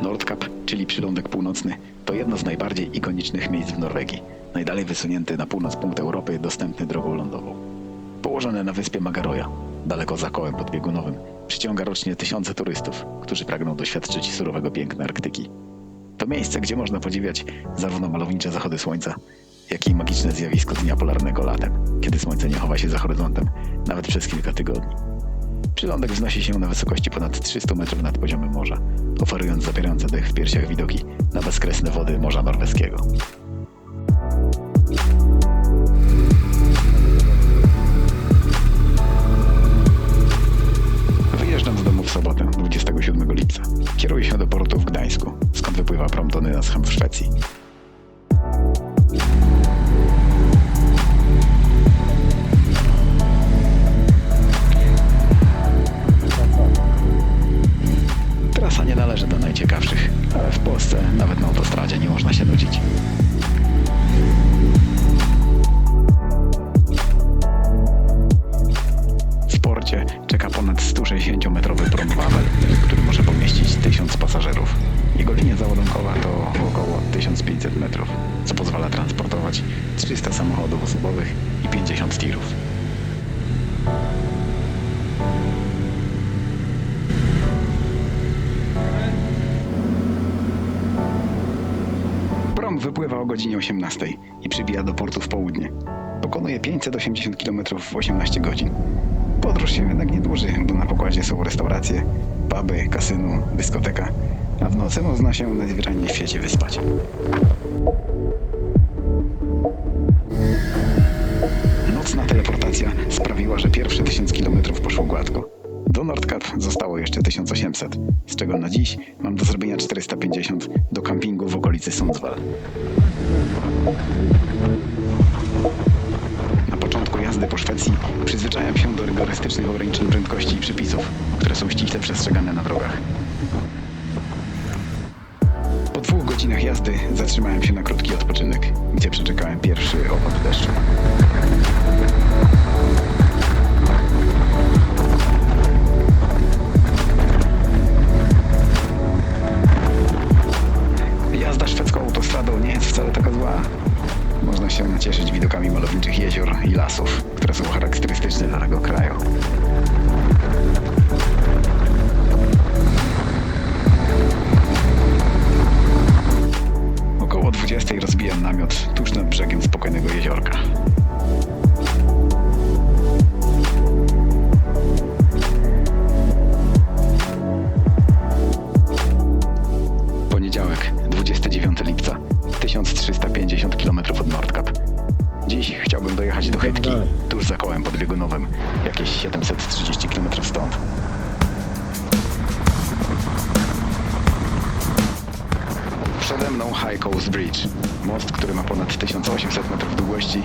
Nordkap, czyli przylądek północny, to jedno z najbardziej ikonicznych miejsc w Norwegii. Najdalej wysunięty na północ punkt Europy, dostępny drogą lądową. Położone na wyspie Magaroja, daleko za kołem podbiegunowym, przyciąga rocznie tysiące turystów, którzy pragną doświadczyć surowego piękna Arktyki. To miejsce, gdzie można podziwiać zarówno malownicze zachody słońca, jak i magiczne zjawisko dnia polarnego latem, kiedy słońce nie chowa się za horyzontem, nawet przez kilka tygodni. Przylądek wznosi się na wysokości ponad 300 metrów nad poziomem morza, oferując zapierające dech w piersiach widoki na bezkresne wody Morza Norweskiego. Wyjeżdżam z domu w sobotę, 27 lipca. Kieruję się do portu w Gdańsku, skąd wypływa prom do Nynäshamn w Szwecji. Trasa nie należy do najciekawszych, ale w Polsce nawet na autostradzie nie można się nudzić. W porcie czeka ponad 160-metrowy prom Wawel, który może pomieścić 1000 pasażerów. Jego linia załadunkowa to około 1500 metrów, co pozwala transportować 300 samochodów osobowych i 50 tirów. Prom wypływa o godzinie 18 i przybija do portu w południe. Pokonuje 580 km w 18 godzin. Podróż się jednak nie dłuży, bo na pokładzie są restauracje, puby, kasyno, dyskoteka, a w nocy można się najzwyczajniej w świecie wyspać. Nocna teleportacja sprawiła, że pierwsze 1000 km poszło gładko. Do Nordkap zostało jeszcze 1800, z czego na dziś mam do zrobienia 450 do kampingu w okolicy Sundsvall. Na początku jazdy po Szwecji przyzwyczajam się do rygorystycznych ograniczeń prędkości i przepisów, które są ściśle przestrzegane na drogach. Po 2 godzinach jazdy zatrzymałem się na krótki odpoczynek, gdzie przeczekałem pierwszy opad deszczu. Jazda szwedzką autostradą nie jest wcale taka zła. Można się nacieszyć widokami malowniczych jezior i lasów, które są charakterystyczne dla tego kraju. Około 20 rozbijam namiot tuż nad brzegiem spokojnego jeziorka. Poniedziałek, 29 lipca, 1350 km od Nordkap. Dziś chciałbym dojechać do Chytki, tuż za kołem podbiegunowym, jakieś 730 km stąd. Przede mną High Coast Bridge, most, który ma ponad 1800 metrów długości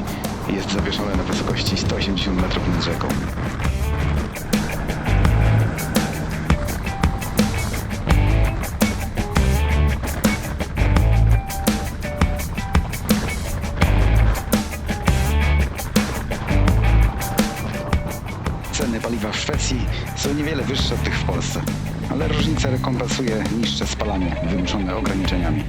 i jest zawieszony na wysokości 180 metrów nad rzeką. Ceny paliwa w Szwecji są niewiele wyższe od tych w Polsce, ale różnica rekompensuje niższe spalanie wymuszone ograniczeniami.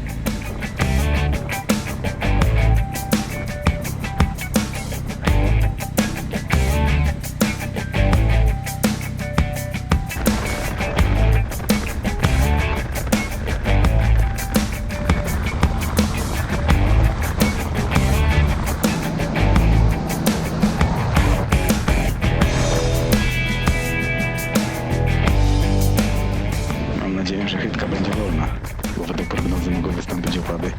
Mam nadzieję, że Chytka będzie wolna, bo według prognozy mogą wystąpić opady,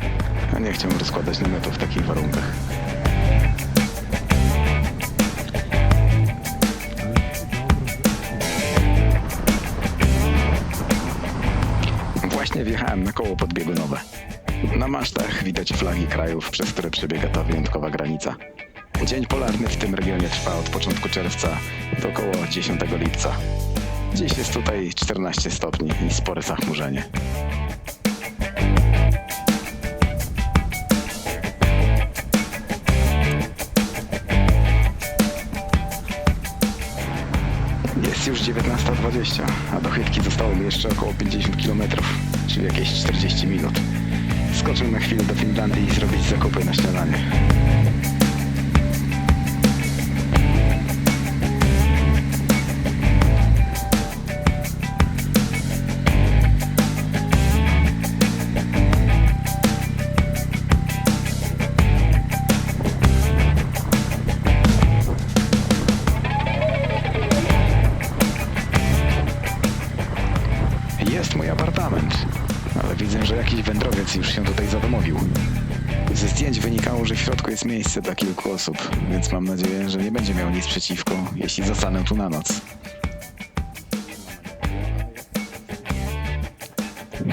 a nie chciałbym rozkładać namiotu w takich warunkach. Właśnie wjechałem na koło podbiegunowe. Na masztach widać flagi krajów, przez które przebiega ta wyjątkowa granica. Dzień polarny w tym regionie trwa od początku czerwca do około 10 lipca. Dziś jest tutaj 14 stopni i spore zachmurzenie. Jest już 19:20, a do Chytki zostało mi jeszcze około 50 km. czyli jakieś 40 minut. Skoczył na chwilę do Finlandii i zrobić zakupy na śniadanie. Jest mój apartament, ale widzę, że jakiś wędrowiec już się tutaj zadomowił. Ze zdjęć wynikało, że w środku jest miejsce dla kilku osób, więc mam nadzieję, że nie będzie miał nic przeciwko, jeśli zostanę tu na noc.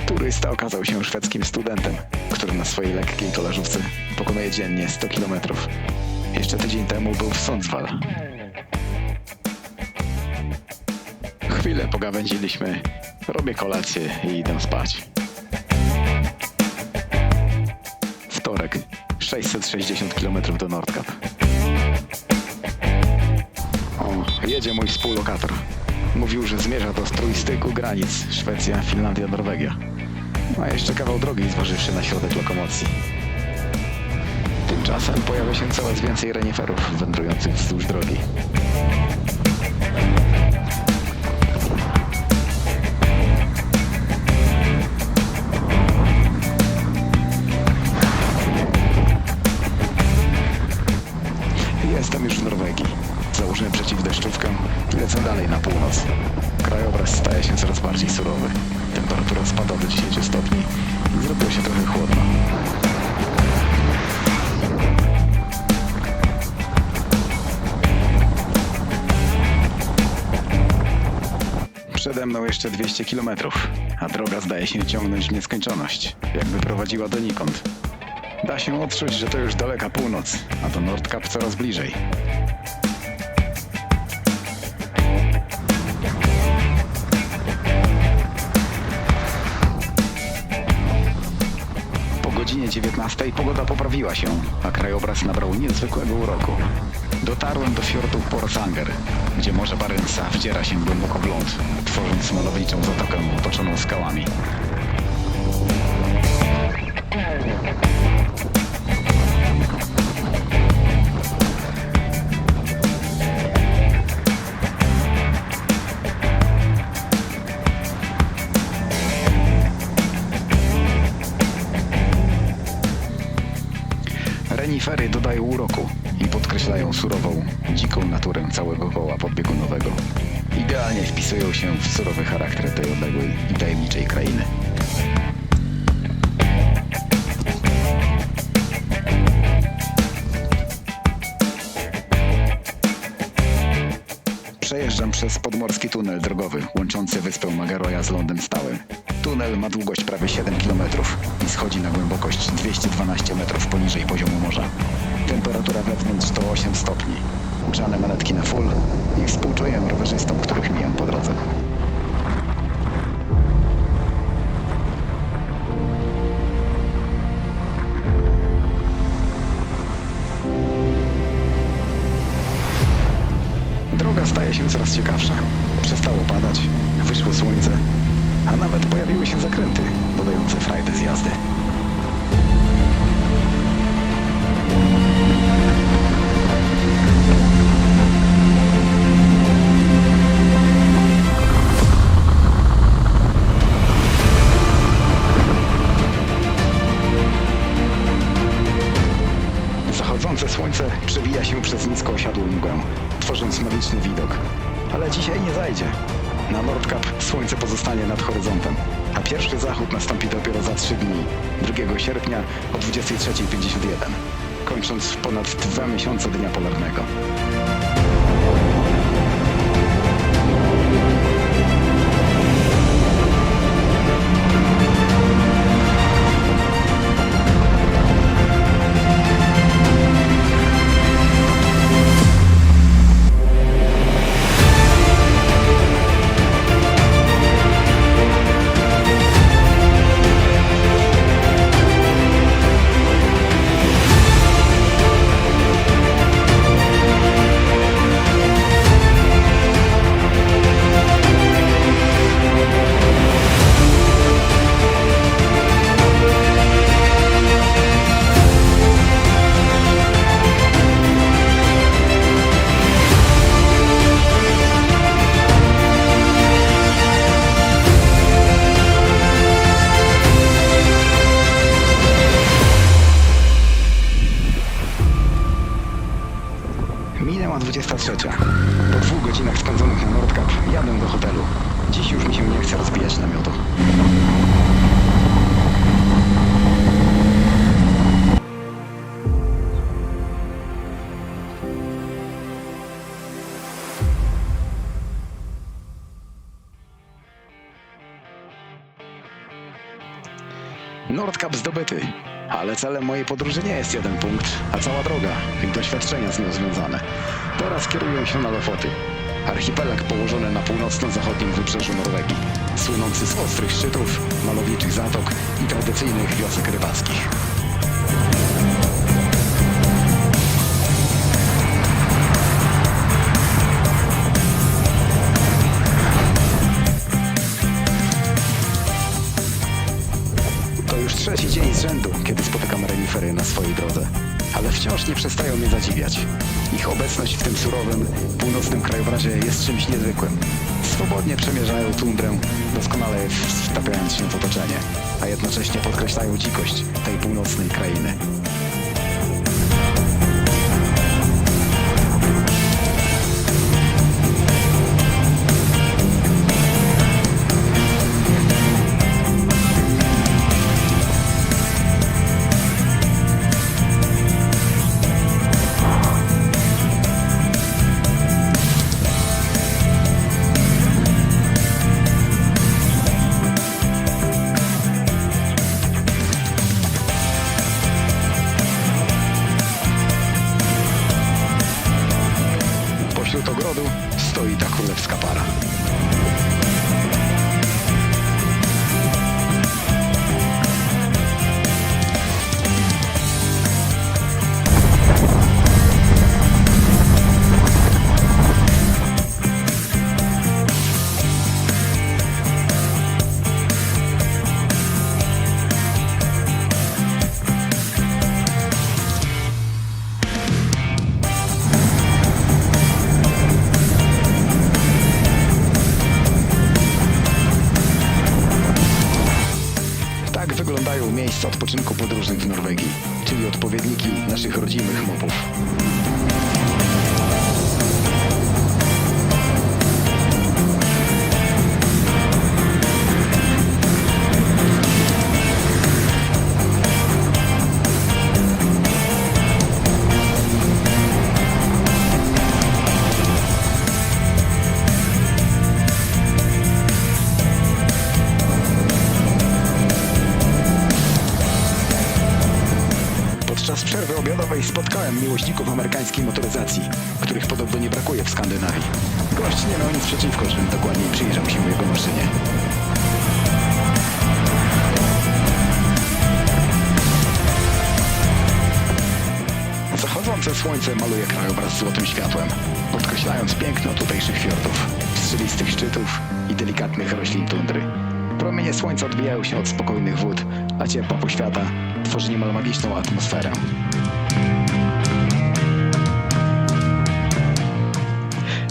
Turysta okazał się szwedzkim studentem, który na swojej lekkiej kolażówce pokonuje dziennie 100 km. Jeszcze tydzień temu był w Sundsvall. Chwilę pogawędziliśmy, robię kolację i idę spać. Wtorek, 660 km do Nordkap. O, jedzie mój współlokator. Mówił, że zmierza do trójstyku granic Szwecja, Finlandia, Norwegia. A jeszcze kawał drogi zważywszy na środek lokomocji. Tymczasem pojawia się coraz więcej reniferów wędrujących wzdłuż drogi. Jestem już w Norwegii. Założyłem przeciwdeszczówkę i lecę dalej na północ. Krajobraz staje się coraz bardziej surowy. Temperatura spada do 10 stopni i zrobiło się trochę chłodno. Przede mną jeszcze 200 km, a droga zdaje się ciągnąć w nieskończoność, jakby prowadziła donikąd. Da się odczuć, że to już daleka północ, a do Nordkap coraz bliżej. Po godzinie 19 pogoda poprawiła się, a krajobraz nabrał niezwykłego uroku. Dotarłem do fiordu Porsanger, gdzie morze Barentsa wdziera się głęboko w ląd, tworząc malowniczą zatokę otoczoną skałami. Renifery dodają uroku i podkreślają surową, dziką naturę całego koła podbiegunowego. Idealnie wpisują się w surowy charakter tej odległej i tajemniczej krainy. Przejeżdżam przez podmorski tunel drogowy łączący wyspę Magaroja z lądem stałym. Tunel ma długość prawie 7 km i schodzi na głębokość 212 metrów poniżej poziomu morza. Temperatura wewnątrz to 8 stopni. Grzane manetki na full i współczuję rowerzystom, których mijam po drodze. Droga staje się coraz ciekawsza. Przestało padać, wyszło słońce, a nawet pojawiły się zakręty dodające frajdy z jazdy. Zachodzące słońce przewija się przez nisko osiadłą mgłę, tworząc magiczny widok. Ale dzisiaj nie zajdzie. Na Nordkap słońce pozostanie nad horyzontem, a pierwszy zachód nastąpi dopiero za 3 dni, 2 sierpnia o 23:51, kończąc ponad 2 miesiące dnia polarnego. Minęła 23. Po 2 godzinach spędzonych na Nordkap jadę do hotelu. Dziś już mi się nie chce rozbijać namiotu. Nordkap zdobyty, ale celem mojej podróży nie jest jeden punkt, a cała droga i doświadczenia z nią związane. Teraz kieruję się na Lofoty. Archipelag położony na północno-zachodnim wybrzeżu Norwegii, słynący z ostrych szczytów, malowiczych zatok i tradycyjnych wiosek rybackich. To już 3. dzień z rzędu, kiedy spotykam renifery na swojej drodze, ale wciąż nie przestają mnie zadziwiać. Ich obecność w tym surowym, północnym krajobrazie jest czymś niezwykłym. Swobodnie przemierzają tundrę, doskonale wtapiając się w otoczenie, a jednocześnie podkreślają dzikość tej północnej krainy. Pośród ogrodu stoi ta królewska para. Tak wyglądają miejsca odpoczynku podróżnych w Norwegii, czyli odpowiedniki naszych rodzimych mopów. Podczas przerwy obiadowej spotkałem miłośników amerykańskiej motoryzacji, których podobno nie brakuje w Skandynawii. Gość nie miał nic przeciwko, żebym dokładniej przyjrzał się jego maszynie. Zachodzące słońce maluje krajobraz złotym światłem, podkreślając piękno tutejszych fiordów, strzelistych szczytów i delikatnych roślin tundry. Promienie słońca odbijają się od spokojnych wód, a ciepła poświata tworzy niemal magiczną atmosferę.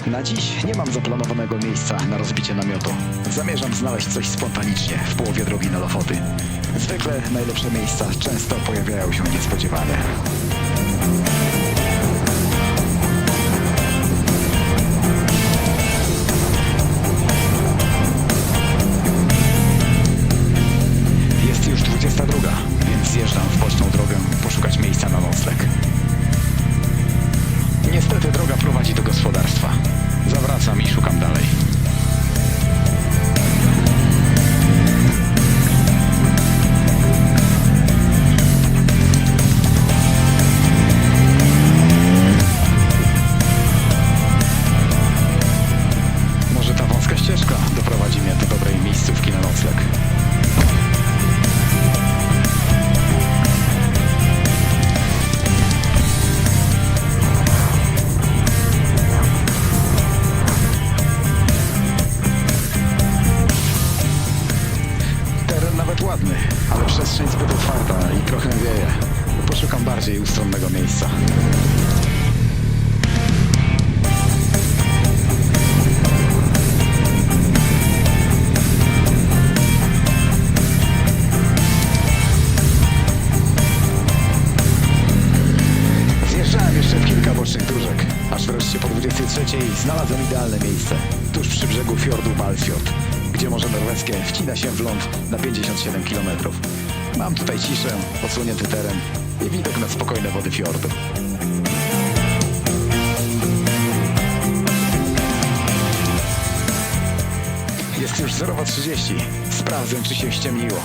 Na dziś nie mam zaplanowanego miejsca na rozbicie namiotu. Zamierzam znaleźć coś spontanicznie w połowie drogi na Lofoty. Zwykle najlepsze miejsca często pojawiają się niespodziewane. Jest już 22, więc zjeżdżam w boczną drogę poszukać miejsca na nocleg. Niestety droga prowadzi do gospodarstwa. Zawracam i szukam dalej. Aż wreszcie po 23 znalazłem idealne miejsce, tuż przy brzegu fiordu Balfjord, gdzie Morze Norweskie wcina się w ląd na 57 km. Mam tutaj ciszę, odsłonięty teren i widok na spokojne wody fiordu. Jest już 0:30. Sprawdzę, czy się ściemniło.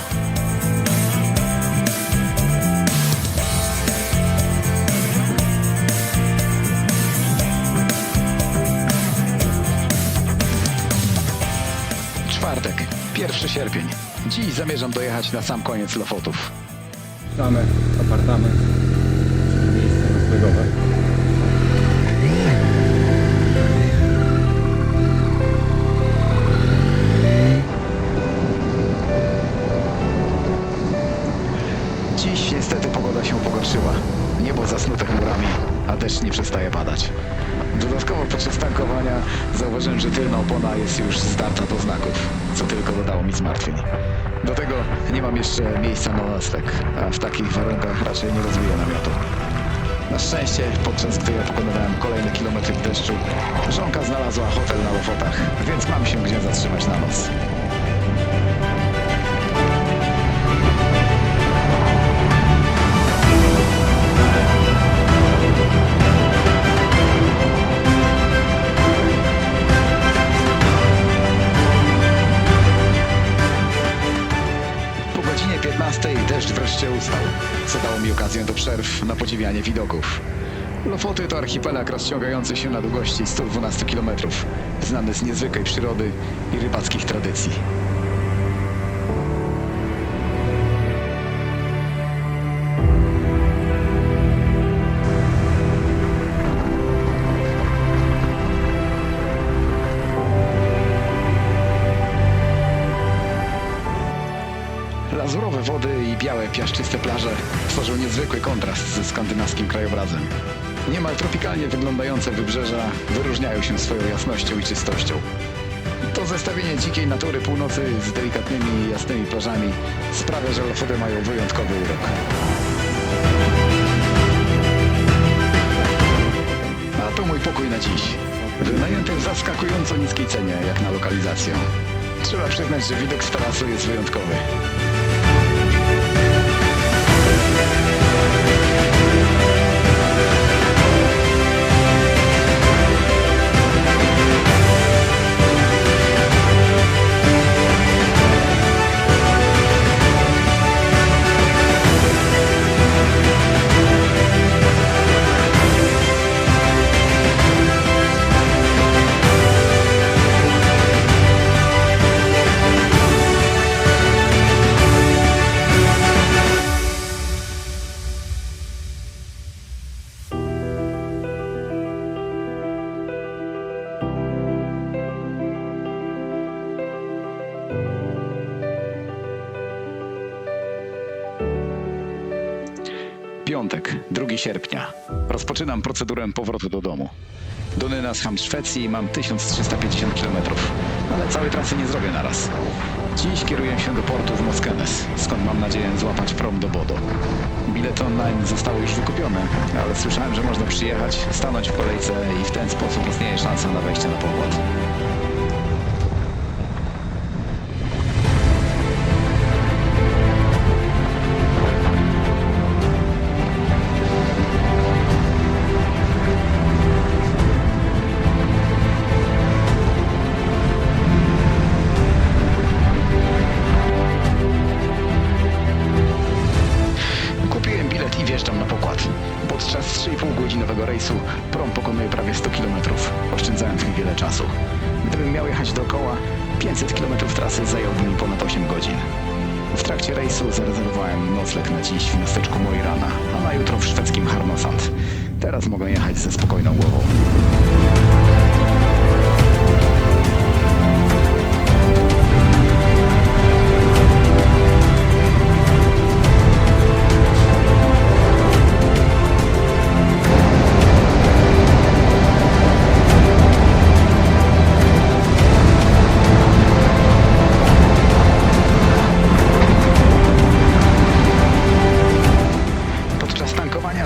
Czwartek, 1 sierpień. Dziś zamierzam dojechać na sam koniec Lofotów. Mamy apartament, czyli miejsce noclegowe. Dziś niestety pogoda się pogorszyła. Niebo zasnute chmurami, a deszcz nie przestaje padać. Dodatkowo podczas tankowania zauważyłem, że tylna opona jest już zdarta do znaków, co tylko dodało mi zmartwień. Do tego nie mam jeszcze miejsca na nocleg, a w takich warunkach raczej nie rozwiję namiotu. Na szczęście, podczas gdy ja pokonywałem kolejne kilometry w deszczu, żonka znalazła hotel na Lofotach, więc mam się gdzie zatrzymać na noc. Po godzinie 15 deszcz wreszcie ustał, co dało mi okazję do przerw na podziwianie widoków. Lofoty to archipelag rozciągający się na długości 112 km, znany z niezwykłej przyrody i rybackich tradycji. Lazurowe wody i białe, piaszczyste plaże tworzą niezwykły kontrast ze skandynawskim krajobrazem. Niemal tropikalnie wyglądające wybrzeża wyróżniają się swoją jasnością i czystością. To zestawienie dzikiej natury północy z delikatnymi i jasnymi plażami sprawia, że Lofoty mają wyjątkowy urok. A to mój pokój na dziś. Wynajęty w zaskakująco niskiej cenie, jak na lokalizację. Trzeba przyznać, że widok z tarasu jest wyjątkowy. Piątek, 2 sierpnia. Rozpoczynam procedurę powrotu do domu. Do Nynäshamn w Szwecji mam 1350 km, ale całej trasy nie zrobię naraz. Dziś kieruję się do portu w Moskenes, skąd mam nadzieję złapać prom do Bodo. Bilety online zostały już wykupione, ale słyszałem, że można przyjechać, stanąć w kolejce i w ten sposób istnieje szansa na wejście na pokład. I wjeżdżam na pokład. Podczas 3,5-godzinowego rejsu prom pokonuje prawie 100 km, oszczędzając mi wiele czasu. Gdybym miał jechać dookoła, 500 km trasy zająłby mi ponad 8 godzin. W trakcie rejsu zarezerwowałem nocleg na dziś w miasteczku Mo i Rana, a na jutro w szwedzkim Härnösand. Teraz mogę jechać ze spokojną głową.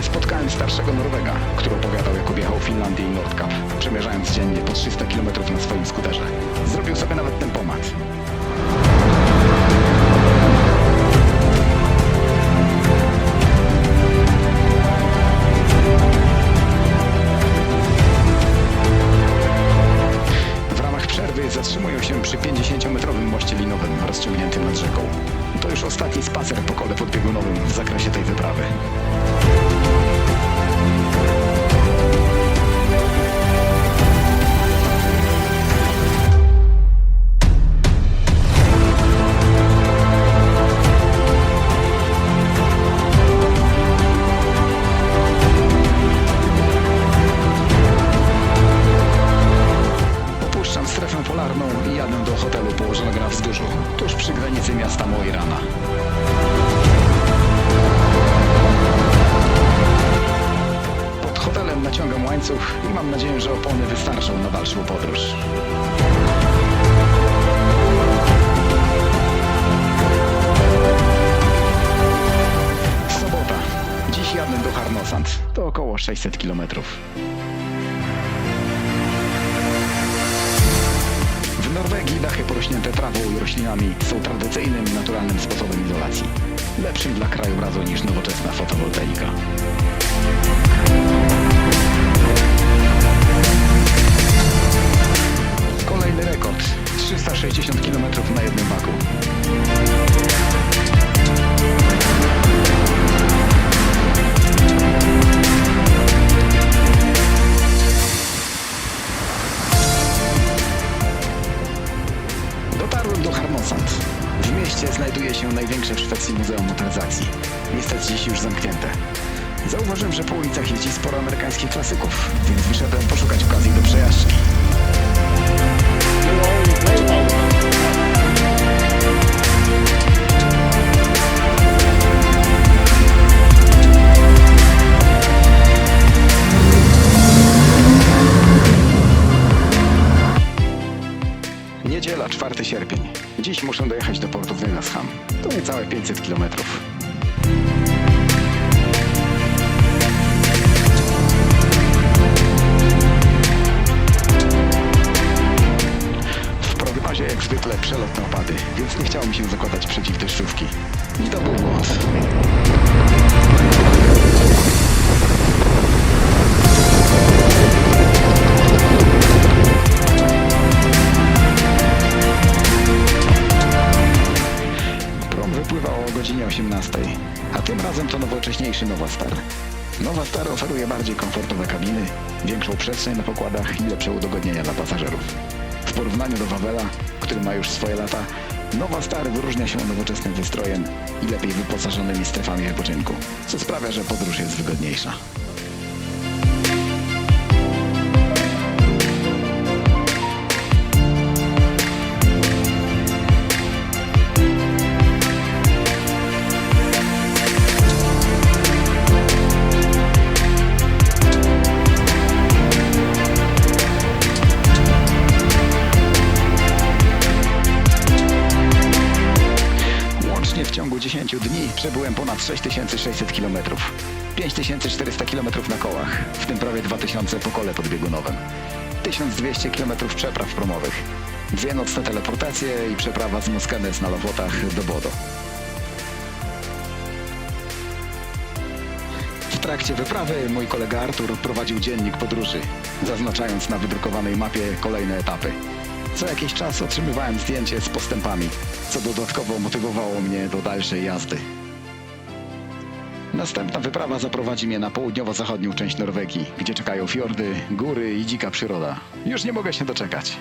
Spotkałem starszego Norwega, który opowiadał, jak objechał Finlandię Normandy i Nordkap, przemierzając dziennie po 300 km na swoim skuterze. Zrobił sobie nawet tempomat. W ramach przerwy zatrzymują się przy 50-metrowym moście linowym rozciągniętym nad rzeką. To już ostatni spacer po kole podbiegunowym w zakresie tej wyprawy. Opuszczam strefę polarną i jadę do hotelu położonego na wzgórzu, tuż przy granicy miasta Mo i Rana. Pod hotelem naciągam łańcuch i mam nadzieję, że opony wystarczą na dalszą podróż. Sobota. Dziś jadę do Harnosand. To około 600 km. W Norwegii dachy porośnięte trawą i roślinami są tradycyjnym, naturalnym sposobem izolacji. Lepszym dla krajobrazu niż nowoczesna fotowoltaika. Kolejny rekord. 360 km na jednym waku. Dotarłem do Harnosand. W mieście znajduje się największe w Szwecji Muzeum Motoryzacji. Niestety dziś już zamknięte. Zauważyłem, że po ulicach jeździ sporo amerykańskich klasyków, więc wyszedłem poszukać okazji do przejażdżki. Niedziela, 4 sierpień. Dziś muszę dojechać do portu w Nynäsham. To niecałe 500 km. W prognozie jak zwykle przelotne opady, więc nie chciało mi się zakładać przeciwdeszczówki. I to był błąd. Wypływało o godzinie 18, a tym razem to nowocześniejszy Novastar. Novastar oferuje bardziej komfortowe kabiny, większą przestrzeń na pokładach i lepsze udogodnienia dla pasażerów. W porównaniu do Wawela, który ma już swoje lata, Novastar wyróżnia się nowoczesnym wystrojem i lepiej wyposażonymi strefami wypoczynku, co sprawia, że podróż jest wygodniejsza. W ciągu 10 dni przebyłem ponad 6600 km, 5400 km na kołach, w tym prawie 2000 po kole podbiegunowym, 1200 km przepraw promowych, 2 nocne teleportacje i przeprawa z Moskenes na Lofotach do Bodo. W trakcie wyprawy mój kolega Artur prowadził dziennik podróży, zaznaczając na wydrukowanej mapie kolejne etapy. Co jakiś czas otrzymywałem zdjęcie z postępami, co dodatkowo motywowało mnie do dalszej jazdy. Następna wyprawa zaprowadzi mnie na południowo-zachodnią część Norwegii, gdzie czekają fiordy, góry i dzika przyroda. Już nie mogę się doczekać.